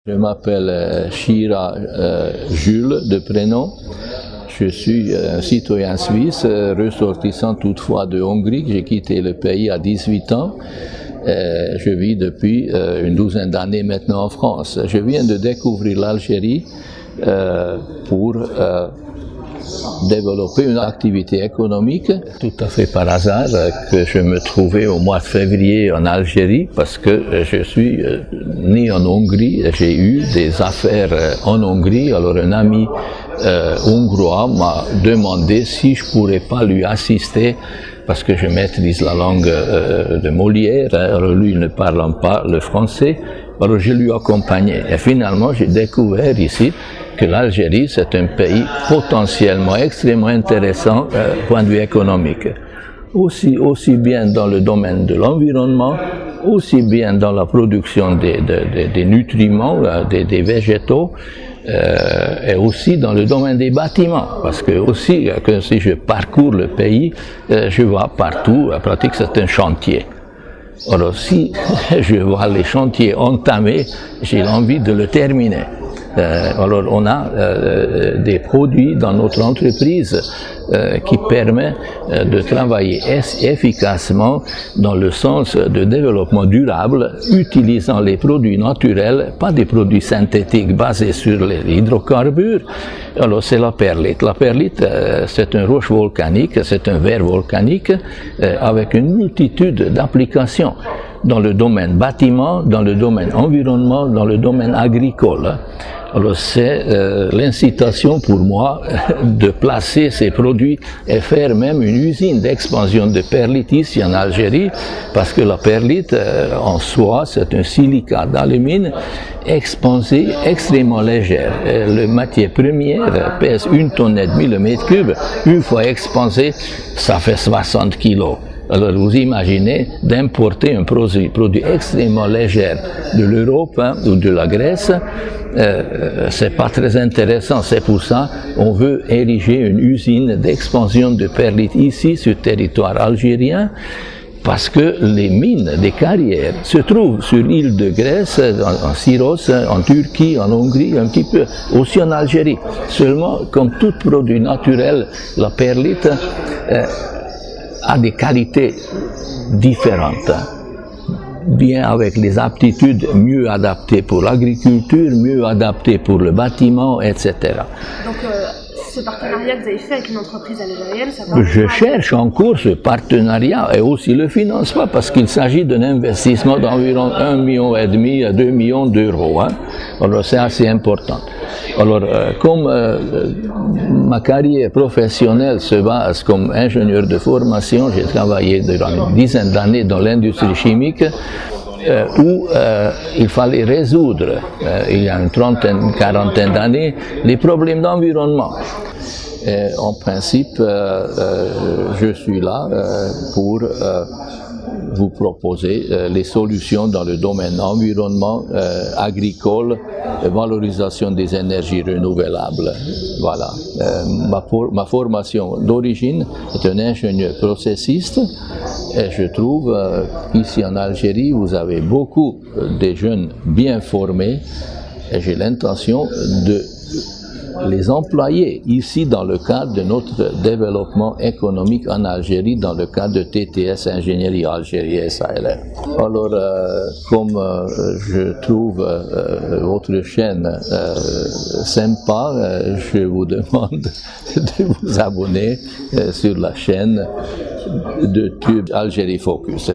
Je m'appelle Chira Jules de prénom. Je suis un citoyen suisse, ressortissant toutefois de Hongrie. J'ai quitté le pays à 18 ans. Je vis depuis une douzaine d'années maintenant en France. Je viens de découvrir l'Algérie pour développer une activité économique. Tout à fait par hasard que je me trouvais au mois de février en Algérie parce que je suis né en Hongrie. J'ai eu des affaires en Hongrie. Alors un ami hongrois m'a demandé si je pourrais pas lui assister parce que je maîtrise la langue de Molière. Alors lui ne parlant pas le français, alors je lui accompagnais. Et finalement j'ai découvert ici que l'Algérie, c'est un pays potentiellement extrêmement intéressant point de vue économique. Aussi bien dans le domaine de l'environnement, aussi bien dans la production des nutriments, des végétaux, et aussi dans le domaine des bâtiments. Parce que aussi, que si je parcours le pays, je vois partout, à pratique, c'est un chantier. Alors si je vois les chantiers entamés, j'ai envie de le terminer. Alors on a des produits dans notre entreprise qui permettent de travailler efficacement dans le sens de développement durable, utilisant les produits naturels, pas des produits synthétiques basés sur les hydrocarbures. Alors c'est la perlite. La perlite, c'est une roche volcanique, c'est un verre volcanique avec une multitude d'applications dans le domaine bâtiment, dans le domaine environnement, dans le domaine agricole. Alors c'est l'incitation pour moi de placer ces produits et faire même une usine d'expansion de perlite ici en Algérie, parce que la perlite en soi c'est un silicate d'alumine expansé extrêmement légère. Le matière première pèse 1,5 tonne le mètre cube. Une fois expansé, ça fait 60 kilos. Alors vous imaginez d'importer un produit extrêmement léger de l'Europe ou de la Grèce, c'est pas très intéressant. C'est pour ça qu'on veut ériger une usine d'expansion de perlite ici sur le territoire algérien, parce que les mines des carrières se trouvent sur l'île de Grèce, en Syros, en Turquie, en Hongrie, un petit peu, aussi en Algérie. Seulement, comme tout produit naturel, la perlite a des qualités différentes, bien avec les aptitudes mieux adaptées pour l'agriculture, mieux adaptées pour le bâtiment, etc. Donc ce partenariat que vous avez fait avec une entreprise algérienne, ça Je cherche en cours ce partenariat et aussi le financement parce qu'il s'agit d'un investissement d'environ 1,5 million à 2 millions d'euros. Alors c'est assez important. Alors, comme ma carrière professionnelle se base comme ingénieur de formation, j'ai travaillé durant une dizaine d'années dans l'industrie chimique où il fallait résoudre, il y a une quarantaine d'années, les problèmes d'environnement. En principe, je suis là pour vous proposer les solutions dans le domaine environnement, agricole, valorisation des énergies renouvelables. Voilà. Ma formation d'origine est un ingénieur processiste et je trouve qu'ici en Algérie, vous avez beaucoup de jeunes bien formés et j'ai l'intention de les employer ici dans le cadre de notre développement économique en Algérie, dans le cadre de TTS Ingénierie Algérie SARL. Alors, comme je trouve votre chaîne sympa, je vous demande de vous abonner sur la chaîne de Tube Algérie Focus.